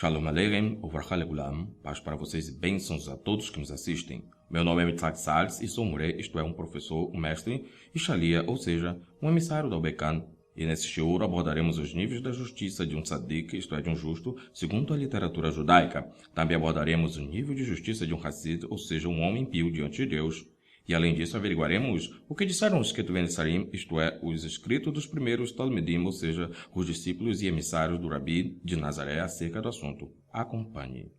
Shalom Aleichem, Uvrachah Legulam, paz para vocês e bênçãos a todos que nos assistem. Meu nome é Mitzhak Salz e sou Muré, isto é, um professor, um mestre e shalia, ou seja, um emissário da Obekan. E nesse shiur abordaremos os níveis da justiça de um tzadik, isto é, de um justo, segundo a literatura judaica. Também abordaremos o nível de justiça de um Hassid, ou seja, um homem pio diante de Deus. E além disso, averiguaremos o que disseram os Ketuvim Sarim, isto é, os escritos dos primeiros Talmidim, ou seja, os discípulos e emissários do Rabi de Nazaré acerca do assunto. Acompanhe.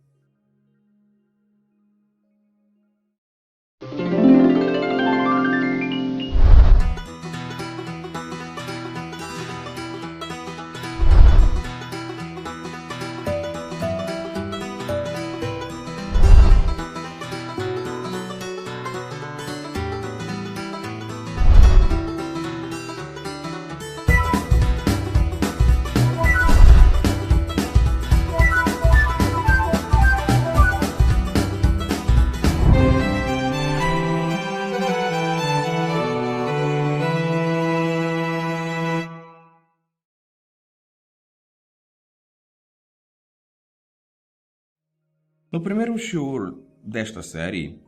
No primeiro shiur desta série,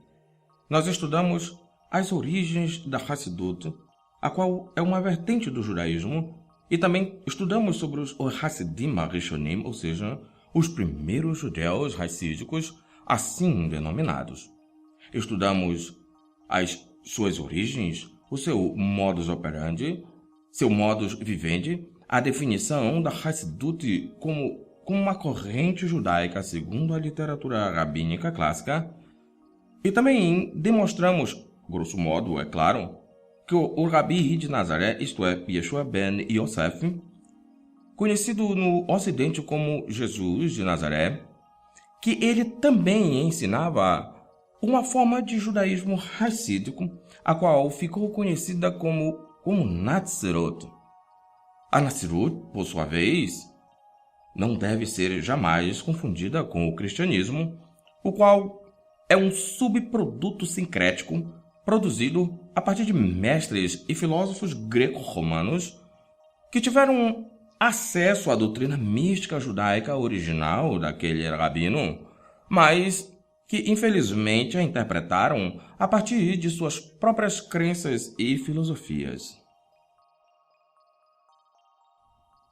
nós estudamos as origens da Hassidut, a qual é uma vertente do judaísmo, e também estudamos sobre os Hassidim Rishonim, ou seja, os primeiros judeus hassídicos, assim denominados. Estudamos as suas origens, o seu modus operandi, seu modus vivendi, a definição da Hassidut como uma corrente judaica segundo a literatura rabínica clássica, e também demonstramos, grosso modo, é claro, que o Rabi de Nazaré, isto é, Yeshua ben Yosef, conhecido no Ocidente como Jesus de Nazaré, que ele também ensinava uma forma de judaísmo hassídico, a qual ficou conhecida como Natsirut. A Natsirut, por sua vez, não deve ser jamais confundida com o cristianismo, o qual é um subproduto sincrético produzido a partir de mestres e filósofos greco-romanos que tiveram acesso à doutrina mística judaica original daquele rabino, mas que infelizmente a interpretaram a partir de suas próprias crenças e filosofias.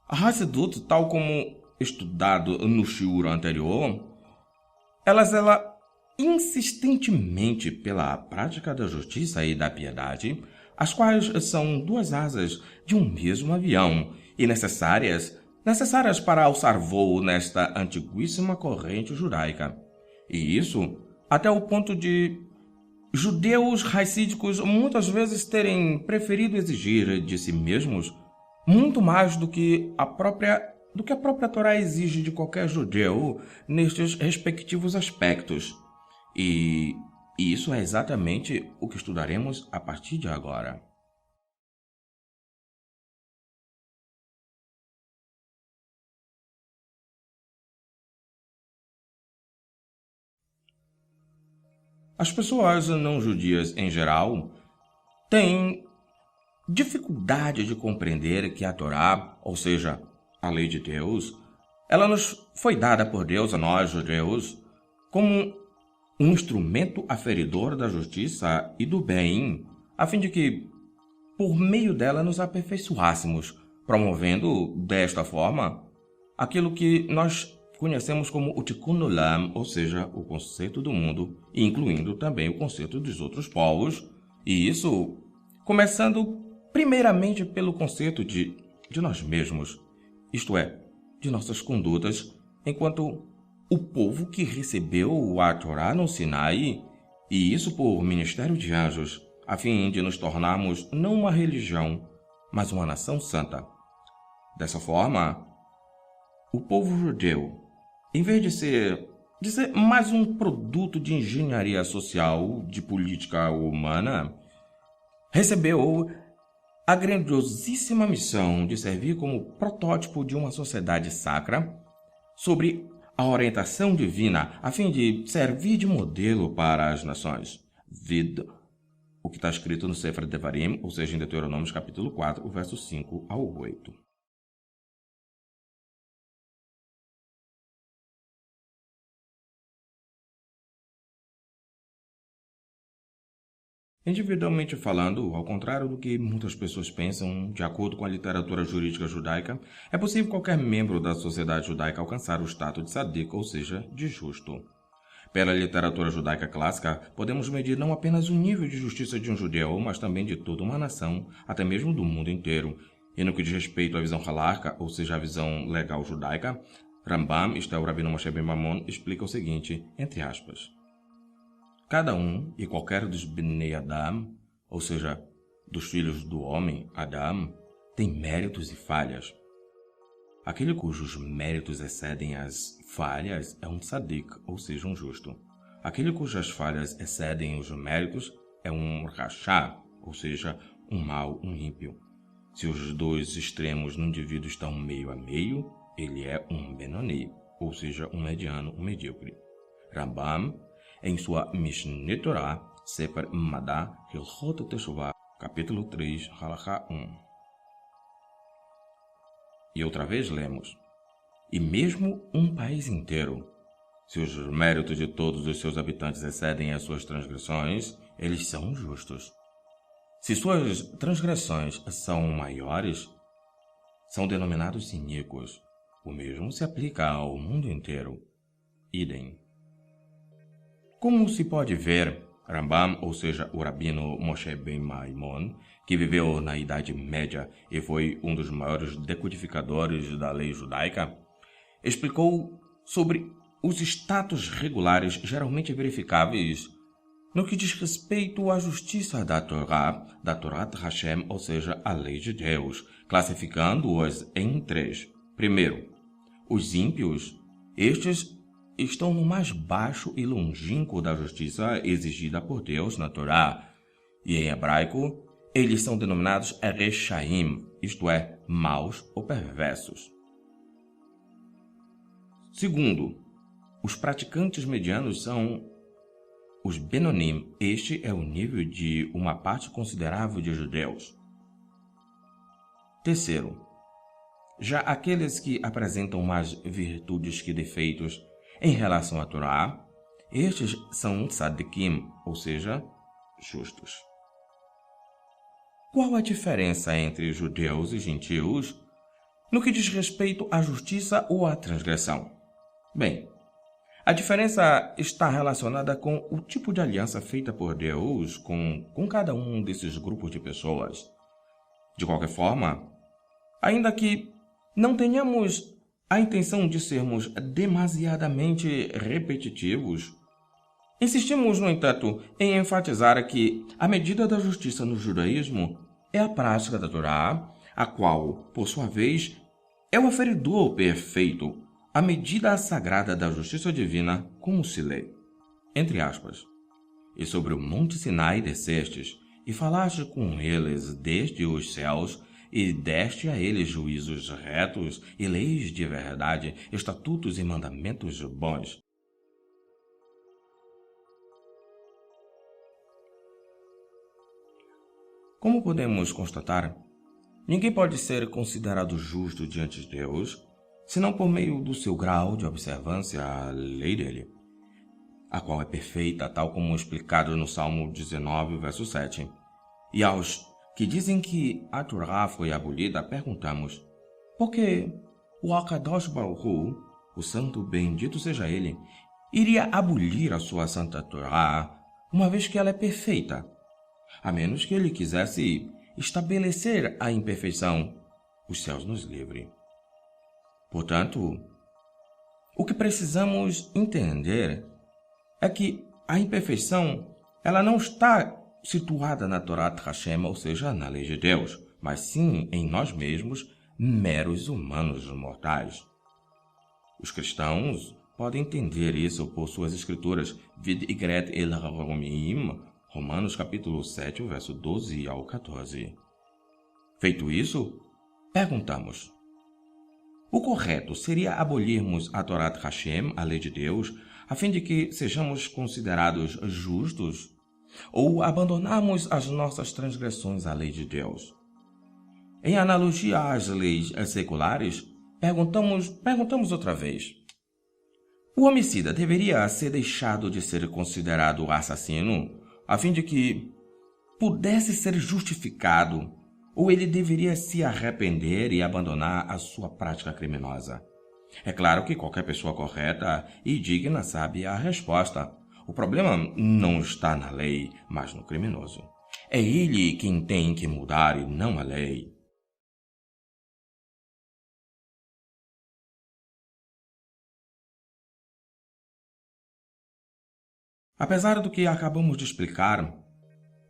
A Hassidut, tal como estudado no shiur anterior, ela zela insistentemente pela prática da justiça e da piedade, as quais são duas asas de um mesmo avião e necessárias para alçar voo nesta antiguíssima corrente judaica. E isso até o ponto de judeus hassídicos muitas vezes terem preferido exigir de si mesmos muito mais do que a própria Torá exige de qualquer judeu nestes respectivos aspectos. E isso é exatamente o que estudaremos a partir de agora. As pessoas não judias em geral têm dificuldade de compreender que a Torá, ou seja, a lei de Deus, ela nos foi dada por Deus a nós, judeus, como um instrumento aferidor da justiça e do bem, a fim de que, por meio dela, nos aperfeiçoássemos, promovendo, desta forma, aquilo que nós conhecemos como o Tikkun Olam, ou seja, o conceito do mundo, incluindo também o conceito dos outros povos, e isso começando primeiramente pelo conceito de nós mesmos, isto é, de nossas condutas, enquanto o povo que recebeu a Torá no Sinai, e isso por ministério de anjos, a fim de nos tornarmos não uma religião, mas uma nação santa. Dessa forma, o povo judeu, em vez de ser mais um produto de engenharia social, de política humana, recebeu a grandiosíssima missão de servir como protótipo de uma sociedade sacra sobre a orientação divina, a fim de servir de modelo para as nações. O que está escrito no Sefer Devarim, ou seja, em Deuteronômio capítulo 4, versos 5 ao 8. Individualmente falando, ao contrário do que muitas pessoas pensam, de acordo com a literatura jurídica judaica, é possível qualquer membro da sociedade judaica alcançar o status de tzadik, ou seja, de justo. Pela literatura judaica clássica, podemos medir não apenas o nível de justiça de um judeu, mas também de toda uma nação, até mesmo do mundo inteiro. E no que diz respeito à visão halakha, ou seja, a visão legal judaica, Rambam, isto é, o Rabino Moshe ben Maimon, explica o seguinte, entre aspas. Cada um e qualquer dos Bnei Adam, ou seja, dos filhos do homem, Adam, tem méritos e falhas. Aquele cujos méritos excedem as falhas é um tzadik, ou seja, um justo. Aquele cujas falhas excedem os méritos é um rachá, ou seja, um mau, um ímpio. Se os dois extremos no indivíduo estão meio a meio, ele é um Benoni, ou seja, um mediano, um medíocre. Rambam, em sua Mishneh Torah, Sefer Madá, Hilchot Teshuvah, capítulo 3, Halakha 1. E outra vez lemos, e mesmo um país inteiro, se os méritos de todos os seus habitantes excedem as suas transgressões, eles são justos. Se suas transgressões são maiores, são denominados iníquos. O mesmo se aplica ao mundo inteiro. Idem. Como se pode ver, Rambam, ou seja, o Rabino Moshe ben Maimon, que viveu na Idade Média e foi um dos maiores decodificadores da lei judaica, explicou sobre os status regulares geralmente verificáveis no que diz respeito à justiça da Torá Hashem, ou seja, a lei de Deus, classificando-as em três. Primeiro, os ímpios, estes estão no mais baixo e longínquo da justiça exigida por Deus na Torá, e em hebraico, eles são denominados Reshaim, isto é, maus ou perversos. Segundo, os praticantes medianos são os Benonim. Este é o nível de uma parte considerável de judeus. Terceiro, já aqueles que apresentam mais virtudes que defeitos em relação à Torá, estes são tzadikim, ou seja, justos. Qual a diferença entre judeus e gentios no que diz respeito à justiça ou à transgressão? Bem, a diferença está relacionada com o tipo de aliança feita por Deus com cada um desses grupos de pessoas. De qualquer forma, ainda que não tenhamos a intenção de sermos demasiadamente repetitivos, insistimos, no entanto, em enfatizar que a medida da justiça no judaísmo é a prática da Torá, a qual, por sua vez, é o aferidor perfeito, a medida sagrada da justiça divina, como se lê. Entre aspas. E sobre o monte Sinai descestes, e falaste com eles desde os céus, e deste a eles juízos retos e leis de verdade, estatutos e mandamentos bons. Como podemos constatar, ninguém pode ser considerado justo diante de Deus, senão por meio do seu grau de observância à lei dele, a qual é perfeita, tal como explicado no Salmo 19, verso 7. E aos que dizem que a Torá foi abolida, perguntamos, por que o Akadosh Baruch Hu, o santo bendito seja ele, iria abolir a sua santa Torá, uma vez que ela é perfeita, a menos que ele quisesse estabelecer a imperfeição? Os céus nos livre. Portanto, o que precisamos entender é que a imperfeição ela não está situada na Torá Hashem, ou seja, na lei de Deus, mas sim em nós mesmos, meros humanos mortais. Os cristãos podem entender isso por suas escrituras, Vid Igret El Romim, Romanos capítulo 7, verso 12 ao 14. Feito isso, perguntamos, o correto seria abolirmos a Torá Hashem, a lei de Deus, a fim de que sejamos considerados justos? Ou abandonarmos as nossas transgressões à lei de Deus? Em analogia às leis seculares, perguntamos outra vez. O homicida deveria ser deixado de ser considerado assassino, a fim de que pudesse ser justificado, ou ele deveria se arrepender e abandonar a sua prática criminosa? É claro que qualquer pessoa correta e digna sabe a resposta. O problema não está na lei, mas no criminoso. É ele quem tem que mudar e não a lei. Apesar do que acabamos de explicar,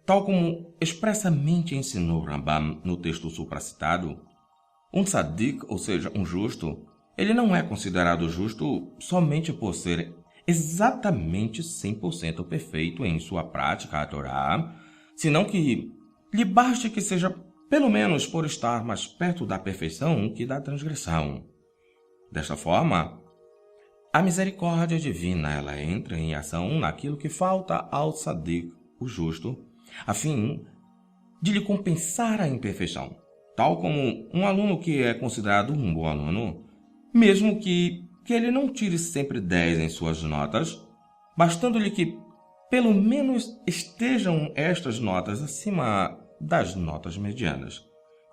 tal como expressamente ensinou Rambam no texto supracitado, um tzadik, ou seja, um justo, ele não é considerado justo somente por ser exatamente 100% perfeito em sua prática à Torá, senão que lhe baste que seja pelo menos por estar mais perto da perfeição que da transgressão. Desta forma, a misericórdia divina ela entra em ação naquilo que falta ao tzadik, o justo, a fim de lhe compensar a imperfeição, tal como um aluno que é considerado um bom aluno, mesmo que ele não tire sempre 10 em suas notas, bastando-lhe que pelo menos estejam estas notas acima das notas medianas.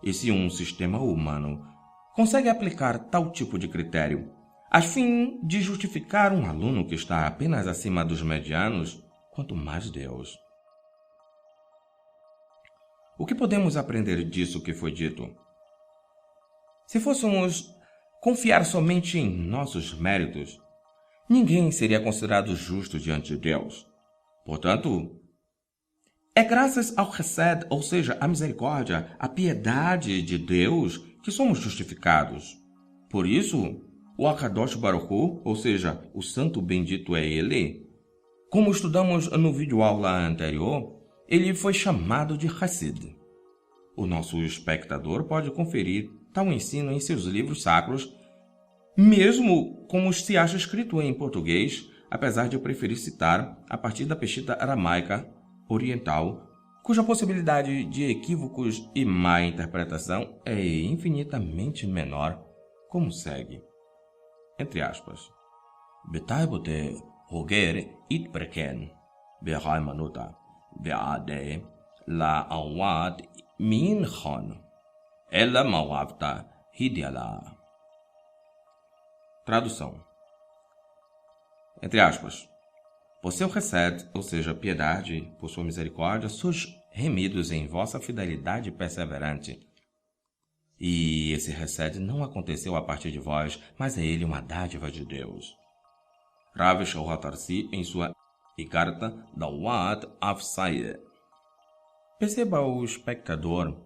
E se um sistema humano consegue aplicar tal tipo de critério, a fim de justificar um aluno que está apenas acima dos medianos, quanto mais Deus. O que podemos aprender disso que foi dito? Se fôssemos confiar somente em nossos méritos, ninguém seria considerado justo diante de Deus. Portanto, é graças ao Hesed, ou seja, a misericórdia, a piedade de Deus, que somos justificados. Por isso, o Akadosh Baruch Hu, ou seja, o Santo Bendito é Ele, como estudamos no vídeo aula anterior, ele foi chamado de Hassid. O nosso espectador pode conferir tal ensino em seus livros sacros, mesmo como se acha escrito em português, apesar de eu preferir citar a partir da Peshitta aramaica oriental, cuja possibilidade de equívocos e má interpretação é infinitamente menor, como segue. Entre aspas. Betaibote roger itpreken, behaimanuta, beade, la awad minchon, ela mawavta hidiala. Tradução. Entre aspas. Por seu Hesed, ou seja, piedade, por sua misericórdia, sois remidos em vossa fidelidade perseverante. E esse Hesed não aconteceu a partir de vós, mas é ele uma dádiva de Deus. Rav Shauhatarsi, em sua Ikarta Dawat Afsaye. Perceba o espectador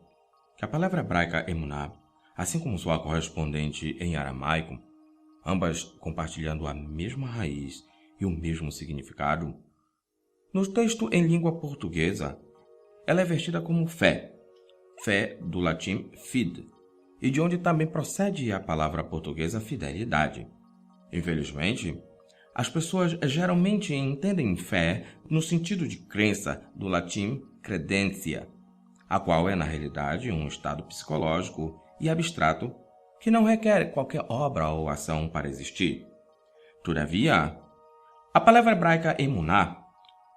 que a palavra hebraica emuná, assim como sua correspondente em aramaico, ambas compartilhando a mesma raiz e o mesmo significado, no texto em língua portuguesa, ela é vestida como fé, fé do latim fide, e de onde também procede a palavra portuguesa fidelidade. Infelizmente, as pessoas geralmente entendem fé no sentido de crença, do latim credência, a qual é na realidade um estado psicológico e abstrato que não requer qualquer obra ou ação para existir. Todavia, a palavra hebraica emuná,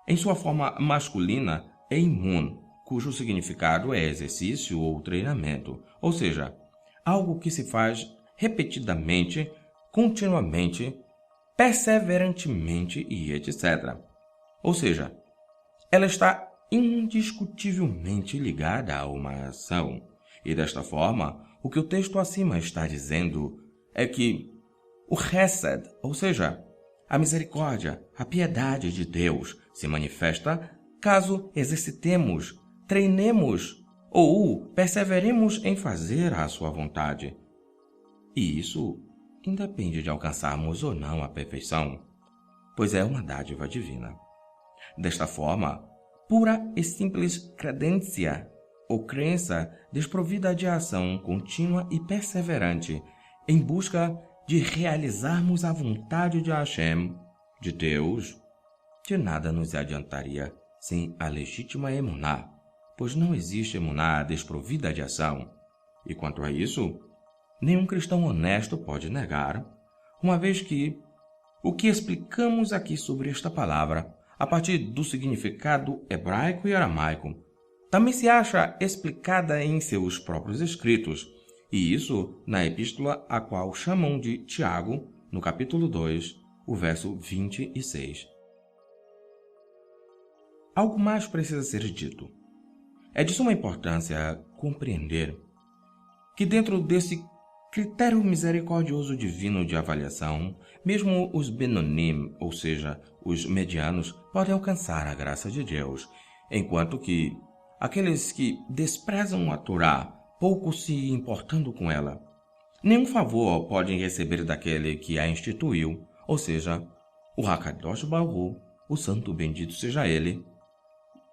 em sua forma masculina, é imun, cujo significado é exercício ou treinamento, ou seja, algo que se faz repetidamente, continuamente, perseverantemente e etc. Ou seja, ela está indiscutivelmente ligada a uma ação. E desta forma, o que o texto acima está dizendo é que o Hesed, ou seja, a misericórdia, a piedade de Deus, se manifesta caso exercitemos, treinemos ou perseveremos em fazer a sua vontade. E isso independe de alcançarmos ou não a perfeição, pois é uma dádiva divina. Desta forma, pura e simples credência ou crença desprovida de ação contínua e perseverante em busca de realizarmos a vontade de Hashem, de Deus, de nada nos adiantaria sem a legítima emuná, pois não existe emuná desprovida de ação. E quanto a isso, nenhum cristão honesto pode negar, uma vez que o que explicamos aqui sobre esta palavra, a partir do significado hebraico e aramaico, também se acha explicada em seus próprios escritos, e isso na epístola a qual chamam de Tiago, no capítulo 2, o verso 26. Algo mais precisa ser dito. É de suma importância compreender que dentro desse critério misericordioso divino de avaliação, mesmo os Benonim, ou seja, os medianos, podem alcançar a graça de Deus, enquanto que aqueles que desprezam a Torá, pouco se importando com ela, nenhum favor podem receber daquele que a instituiu, ou seja, o Hakadosh Baruch, o Santo Bendito seja Ele.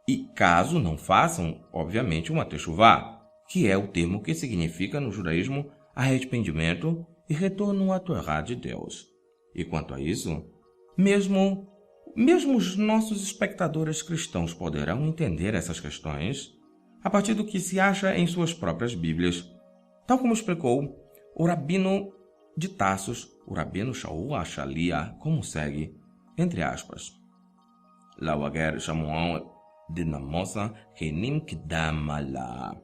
E caso não façam, obviamente, uma techuvá, que é o termo que significa no judaísmo arrependimento e retorno à Torá de Deus. E quanto a isso, mesmo os nossos espectadores cristãos poderão entender essas questões a partir do que se acha em suas próprias Bíblias, tal como explicou o rabino de Tarsos, o rabino Shaul Ashalia, como segue, entre aspas. Lawager Shamuan Dinamosa Kenim Kidamala.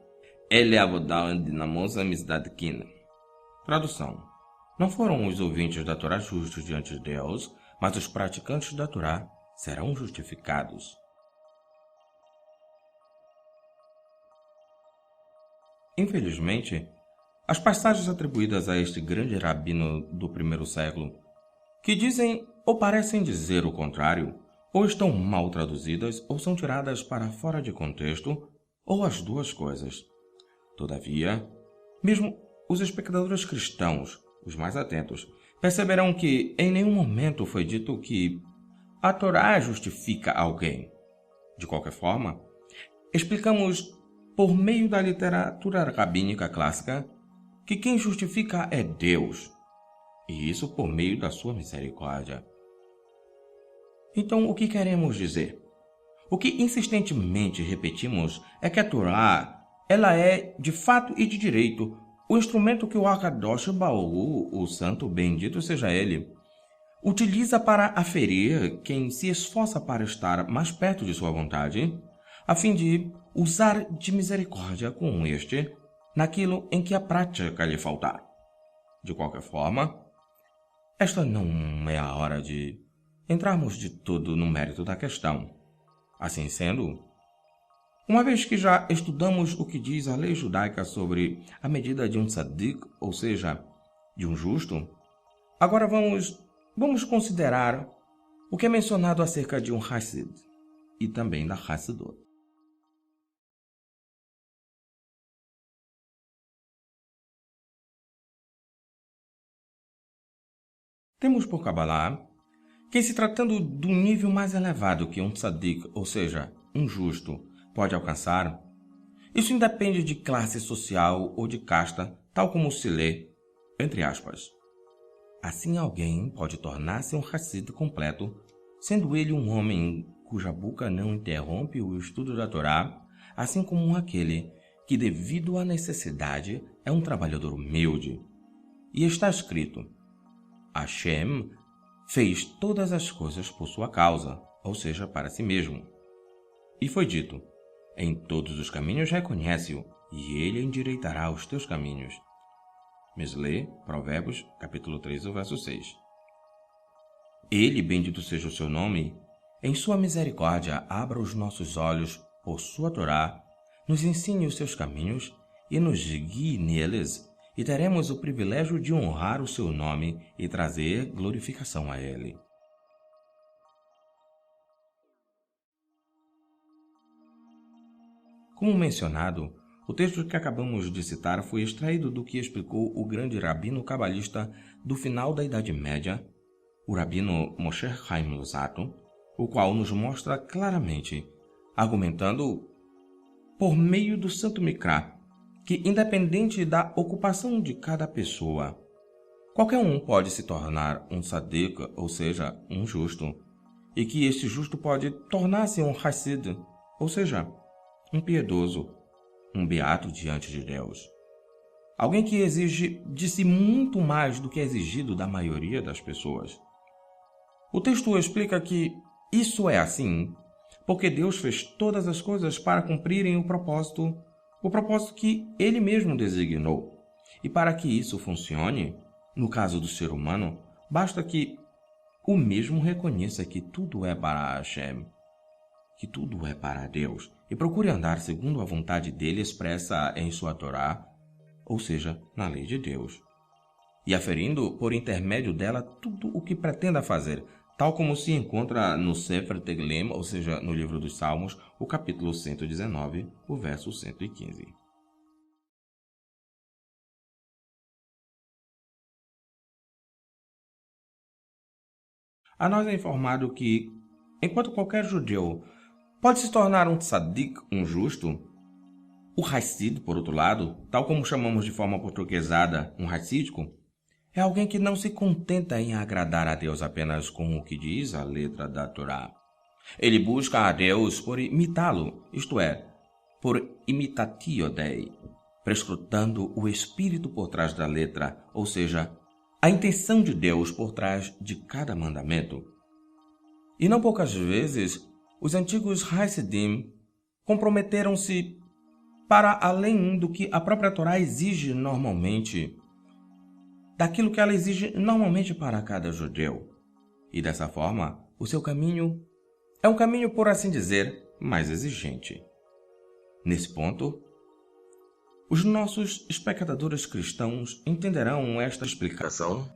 Ele avodal Dinamosa Misdadkin. Tradução. Não foram os ouvintes da Torá justos diante de Deus, mas os praticantes da Torá serão justificados. Infelizmente, as passagens atribuídas a este grande rabino do primeiro século, que dizem ou parecem dizer o contrário, ou estão mal traduzidas ou são tiradas para fora de contexto, ou as duas coisas. Todavia, mesmo os espectadores cristãos, os mais atentos, perceberão que em nenhum momento foi dito que a Torá justifica alguém. De qualquer forma, explicamos por meio da literatura rabínica clássica que quem justifica é Deus, e isso por meio da sua misericórdia. Então, o que queremos dizer? O que insistentemente repetimos é que a Torá, ela é, de fato e de direito, o instrumento que o Hakadosh Baruch, o Santo Bendito seja Ele, utiliza para aferir quem se esforça para estar mais perto de sua vontade, a fim de usar de misericórdia com este naquilo em que a prática lhe faltar. De qualquer forma, esta não é a hora de entrarmos de todo no mérito da questão. Assim sendo, uma vez que já estudamos o que diz a lei judaica sobre a medida de um tzadik, ou seja, de um justo, agora vamos considerar o que é mencionado acerca de um Hassid e também da Hassidut. Temos por Kabbalah que, se tratando do nível mais elevado que um tzadik, ou seja, um justo, pode alcançar, isso independe de classe social ou de casta, tal como se lê, entre aspas. Assim alguém pode tornar-se um Hassid completo, sendo ele um homem cuja boca não interrompe o estudo da Torá, assim como aquele que, devido à necessidade, é um trabalhador humilde. E está escrito: Hashem fez todas as coisas por sua causa, ou seja, para si mesmo. E foi dito: em todos os caminhos reconhece-o, e ele endireitará os teus caminhos. Mislê, Provérbios, capítulo 3, verso 6. Ele, bendito seja o seu nome, em sua misericórdia abra os nossos olhos por sua Torá, nos ensine os seus caminhos e nos guie neles, e teremos o privilégio de honrar o seu nome e trazer glorificação a ele. Como mencionado, o texto que acabamos de citar foi extraído do que explicou o grande rabino cabalista do final da Idade Média, o rabino Moshe Chaim Luzzatto, o qual nos mostra claramente, argumentando por meio do Santo Mikra, que independente da ocupação de cada pessoa, qualquer um pode se tornar um tzadik, ou seja, um justo, e que este justo pode tornar-se um hassid, ou seja, um piedoso, um beato diante de Deus. Alguém que exige de si muito mais do que é exigido da maioria das pessoas. O texto explica que isso é assim porque Deus fez todas as coisas para cumprirem o propósito que Ele mesmo designou. E para que isso funcione, no caso do ser humano, basta que o mesmo reconheça que tudo é para Hashem, que tudo é para Deus, e procure andar segundo a vontade dele expressa em sua Torá, ou seja, na lei de Deus, e aferindo por intermédio dela tudo o que pretenda fazer, tal como se encontra no Sefer Teglim, ou seja, no livro dos Salmos, o capítulo 119, o verso 115. A nós é informado que, enquanto qualquer judeu pode se tornar um tzadik, um justo, o Hassid, por outro lado, tal como chamamos de forma portuguesada um racídico, é alguém que não se contenta em agradar a Deus apenas com o que diz a letra da Torá. Ele busca a Deus por imitá-lo, isto é, por imitatio Dei, prescrutando o espírito por trás da letra, ou seja, a intenção de Deus por trás de cada mandamento. E não poucas vezes, os antigos Hassidim comprometeram-se para além do que a própria Torá exige normalmente, daquilo que ela exige normalmente para cada judeu. E dessa forma, o seu caminho é um caminho, por assim dizer, mais exigente. Nesse ponto, os nossos espectadores cristãos entenderão esta explicação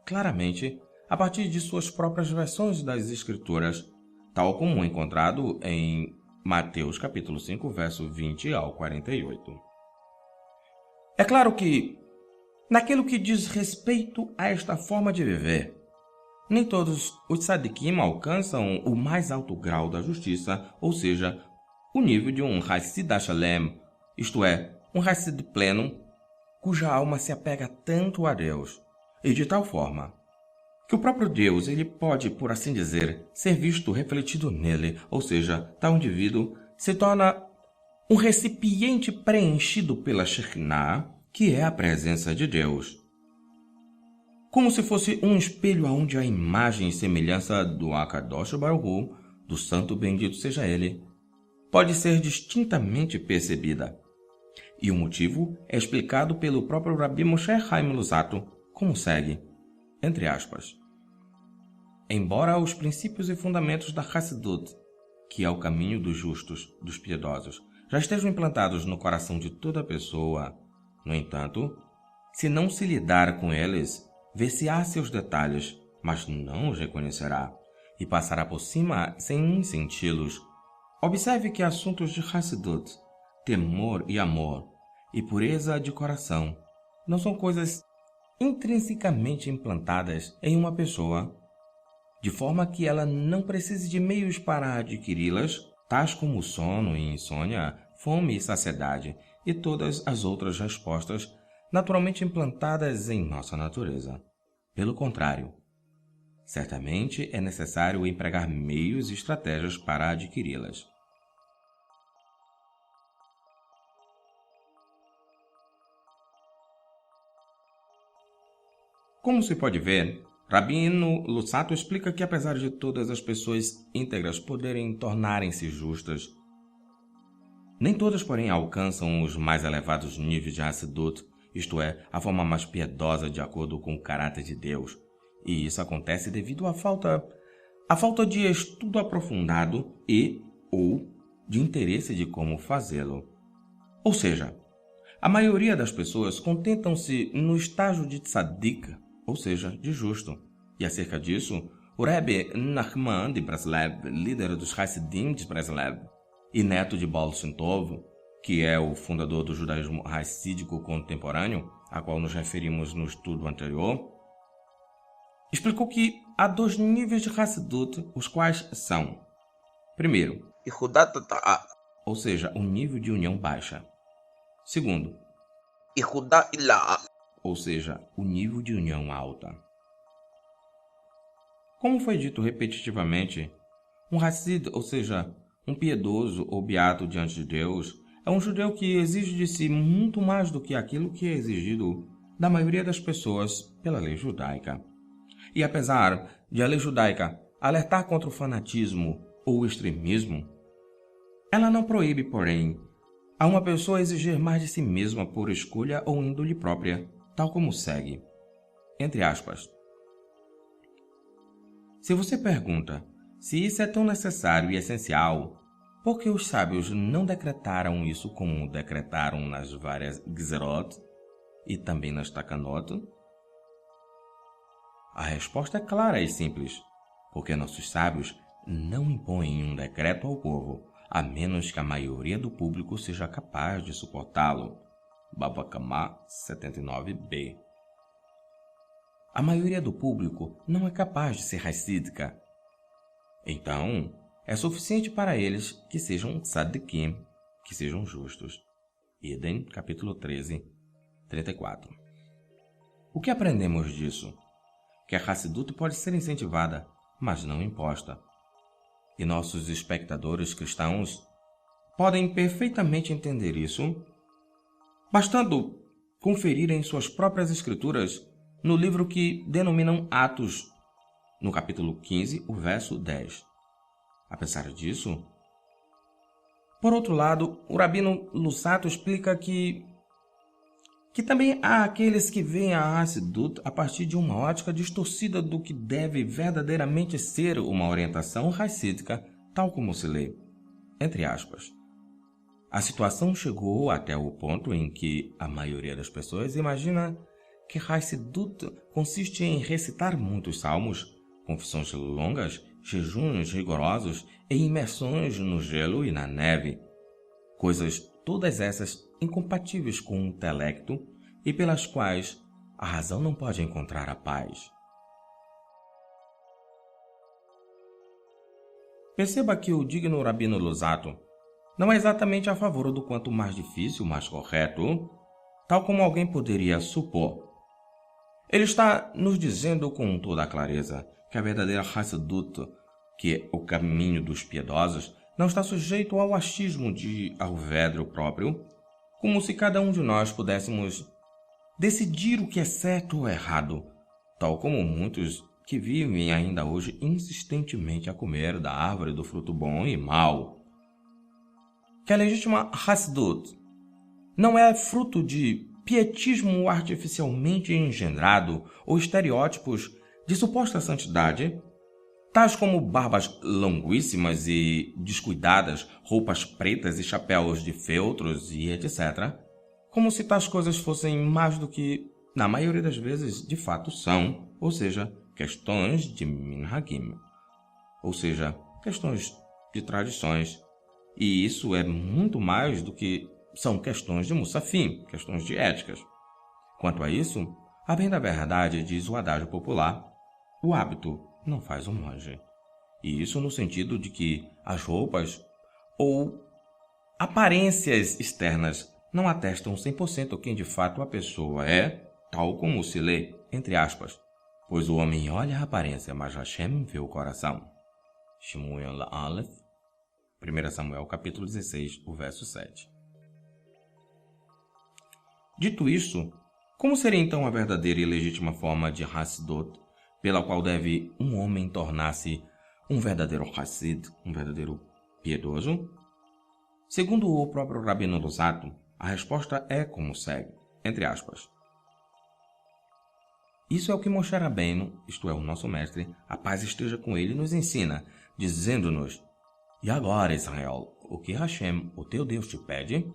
claramente a partir de suas próprias versões das Escrituras, tal como encontrado em Mateus capítulo 5, verso 20 ao 48. É claro que, naquilo que diz respeito a esta forma de viver, nem todos os tzadikim alcançam o mais alto grau da justiça, ou seja, o nível de um Hassid Hashalem, isto é, um Hassid pleno, cuja alma se apega tanto a Deus, e de tal forma que o próprio Deus ele pode, por assim dizer, ser visto refletido nele, ou seja, tal indivíduo se torna um recipiente preenchido pela Shekinah, que é a presença de Deus. Como se fosse um espelho onde a imagem e semelhança do Akadosh Baruch Hu, do Santo Bendito seja Ele, pode ser distintamente percebida. E o motivo é explicado pelo próprio Rabi Moshe Chaim Luzzatto, como segue, entre aspas. Embora os princípios e fundamentos da Hassidut, que é o caminho dos justos, dos piedosos, já estejam implantados no coração de toda pessoa, no entanto, se não se lidar com eles, vê-se-á seus detalhes, mas não os reconhecerá, e passará por cima sem senti-los. Observe que assuntos de Hassidut, temor e amor, e pureza de coração, não são coisas intrinsecamente implantadas em uma pessoa, de forma que ela não precise de meios para adquiri-las, tais como sono e insônia, fome e saciedade, e todas as outras respostas naturalmente implantadas em nossa natureza. Pelo contrário, certamente é necessário empregar meios e estratégias para adquiri-las. Como se pode ver, Rabino Luzzatto explica que apesar de todas as pessoas íntegras poderem tornarem-se justas, nem todas, porém, alcançam os mais elevados níveis de Hassidut, isto é, a forma mais piedosa de acordo com o caráter de Deus. E isso acontece devido à falta de estudo aprofundado ou de interesse de como fazê-lo. Ou seja, a maioria das pessoas contentam-se no estágio de tzadik, ou seja, de justo. E acerca disso, o Rebbe Nachman de Breslev, líder dos Hassidim de Breslev, e neto de Baal Shem Tov, que é o fundador do judaísmo hassídico contemporâneo, a qual nos referimos no estudo anterior, explicou que há dois níveis de Hassidut, os quais são: primeiro, ou seja, o nível de união baixa. Segundo, ou seja, o nível de união alta. Como foi dito repetitivamente, um Hassid, ou seja, um piedoso ou beato diante de Deus, é um judeu que exige de si muito mais do que aquilo que é exigido da maioria das pessoas pela lei judaica. E apesar de a lei judaica alertar contra o fanatismo ou o extremismo, Ela não proíbe, porém, a uma pessoa exigir mais de si mesma por escolha ou índole própria, tal como segue. Entre aspas. Se você pergunta se isso é tão necessário e essencial, por que os sábios não decretaram isso como decretaram nas várias Gzerot e também nas Takanot? A resposta é clara e simples, porque nossos sábios não impõem um decreto ao povo, a menos que a maioria do público seja capaz de suportá-lo. Baba Kama 79b. A maioria do público não é capaz de ser hassídica. Então, é suficiente para eles que sejam tzadikim, que sejam justos. Idem, capítulo 13, 34. O que aprendemos disso? Que a Hassidut pode ser incentivada, mas não imposta. E nossos espectadores cristãos podem perfeitamente entender isso, bastando conferirem suas próprias escrituras no livro que denominam Atos, no capítulo 15, o verso 10. Apesar disso, por outro lado, o Rabino Lusato explica que também há aqueles que veem a Hassidut a partir de uma ótica distorcida do que deve verdadeiramente ser uma orientação hassídica, tal como se lê. Entre aspas. A situação chegou até o ponto em que a maioria das pessoas imagina que Hassidut consiste em recitar muitos salmos, confissões longas, jejuns rigorosos e imersões no gelo e na neve. Coisas todas essas incompatíveis com o intelecto e pelas quais a razão não pode encontrar a paz. Perceba que o digno Rabino Lusato não é exatamente a favor do quanto mais difícil, mais correto, tal como alguém poderia supor. Ele está nos dizendo com toda a clareza que a verdadeira Hassidut, que é o caminho dos piedosos, não está sujeito ao achismo de alvédrio próprio, como se cada um de nós pudéssemos decidir o que é certo ou errado, tal como muitos que vivem ainda hoje insistentemente a comer da árvore do fruto bom e mau. Que a legítima Hassidut não é fruto de pietismo artificialmente engendrado ou estereótipos de suposta santidade, tais como barbas longuíssimas e descuidadas, roupas pretas e chapéus de feltros e etc., como se tais coisas fossem mais do que, na maioria das vezes, de fato são, ou seja, questões de minhagim, ou seja, questões de tradições. E isso é muito mais do que são questões de Musafim, questões de éticas. Quanto a isso, a bem da verdade, diz o adágio popular, o hábito não faz o monge. E isso no sentido de que as roupas ou aparências externas não atestam 100% quem de fato a pessoa é, tal como se lê, entre aspas, pois o homem olha a aparência, mas Hashem vê o coração. Shmuel Aleph, 1 Samuel capítulo 16, o verso 7. Dito isso, como seria então a verdadeira e legítima forma de Hassidut, pela qual deve um homem tornar-se um verdadeiro Hassid, um verdadeiro piedoso? Segundo o próprio Rabino Lusato, a resposta é como segue, entre aspas. Isso é o que Moshe Rabbeinu, isto é, o nosso mestre, a paz esteja com ele, nos ensina, dizendo-nos: E agora, Israel, o que Hashem, o teu Deus, te pede?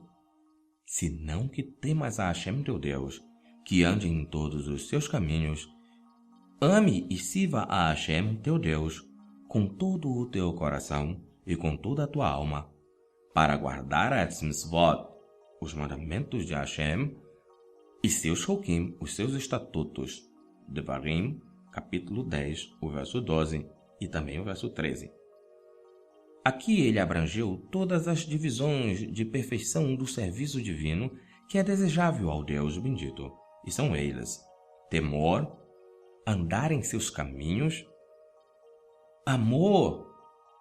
Senão que temas a Hashem teu Deus, que ande em todos os seus caminhos, ame e sirva a Hashem teu Deus, com todo o teu coração e com toda a tua alma, para guardar as mitzvot, os mandamentos de Hashem, e seus chokim, os seus estatutos. Devarim, capítulo 10, o verso 12 e também o verso 13. Aqui ele abrangeu todas as divisões de perfeição do serviço divino que é desejável ao Deus bendito, e são eles: temor, andar em seus caminhos, amor,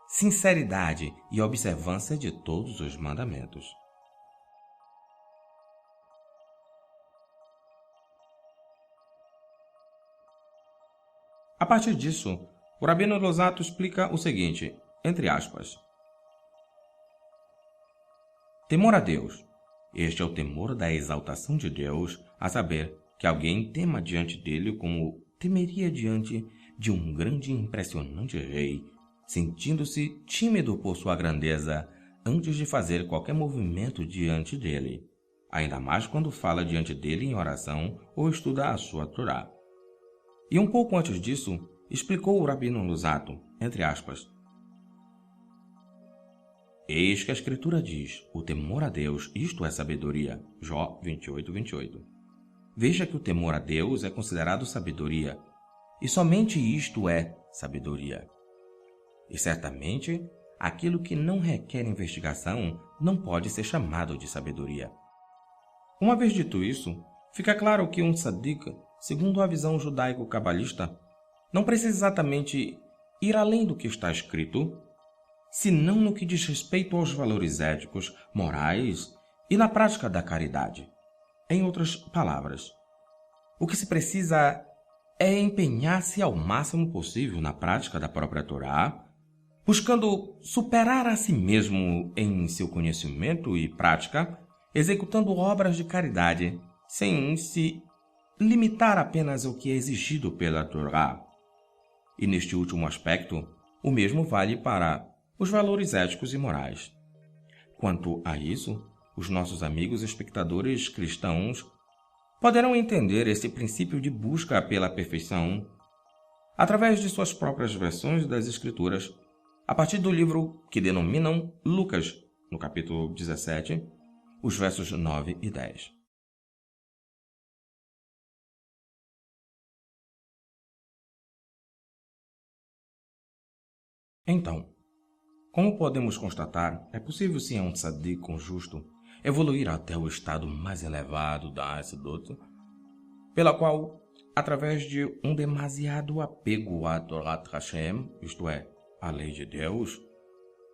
sinceridade e observância de todos os mandamentos. A partir disso, o Rabino Lusato explica o seguinte, entre aspas. Temor a Deus. Este é o temor da exaltação de Deus, a saber, que alguém tema diante dele como temeria diante de um grande e impressionante rei, sentindo-se tímido por sua grandeza antes de fazer qualquer movimento diante dele, ainda mais quando fala diante dele em oração ou estuda a sua Torá. E um pouco antes disso, explicou o Rabino Luzzatto, entre aspas, eis que a Escritura diz, o temor a Deus, isto é sabedoria. Jó 28, 28. Veja que o temor a Deus é considerado sabedoria, e somente isto é sabedoria. E certamente, aquilo que não requer investigação não pode ser chamado de sabedoria. Uma vez dito isso, fica claro que um tzadik, segundo a visão judaico-cabalista, não precisa exatamente ir além do que está escrito, senão no que diz respeito aos valores éticos, morais e na prática da caridade. Em outras palavras, o que se precisa é empenhar-se ao máximo possível na prática da própria Torá, buscando superar a si mesmo em seu conhecimento e prática, executando obras de caridade, sem se limitar apenas ao que é exigido pela Torá. E neste último aspecto, o mesmo vale para os valores éticos e morais. Quanto a isso, os nossos amigos espectadores cristãos poderão entender esse princípio de busca pela perfeição através de suas próprias versões das Escrituras, a partir do livro que denominam Lucas, no capítulo 17, os versos 9 e 10. Então, como podemos constatar, é possível sim a um tzadik justo evoluir até o estado mais elevado da Hassidut, pela qual, através de um demasiado apego a Torat Hashem, isto é, a lei de Deus,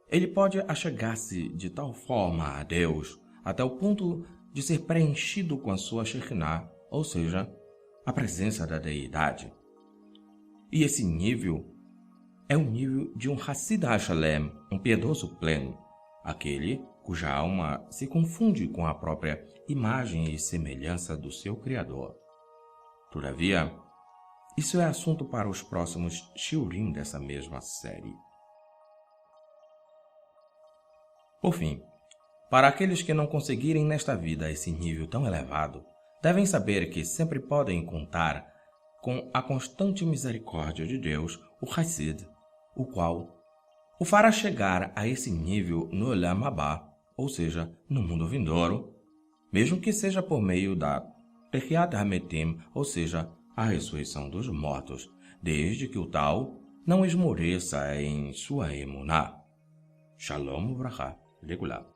ele pode achegar-se de tal forma a Deus até o ponto de ser preenchido com a sua Shekhinah, ou seja, a presença da deidade. E esse nível é o nível de um Hassid HaShalem, um piedoso pleno, aquele cuja alma se confunde com a própria imagem e semelhança do seu Criador. Todavia, isso é assunto para os próximos shiurim dessa mesma série. Por fim, para aqueles que não conseguirem nesta vida esse nível tão elevado, devem saber que sempre podem contar com a constante misericórdia de Deus, o Hassid, o qual o fará chegar a esse nível no Olam Haba, ou seja, no mundo vindouro, mesmo que seja por meio da Techiat HaMetim, ou seja, a ressurreição dos mortos, desde que o tal não esmoreça em sua emuná. Shalom Uvracha, regular.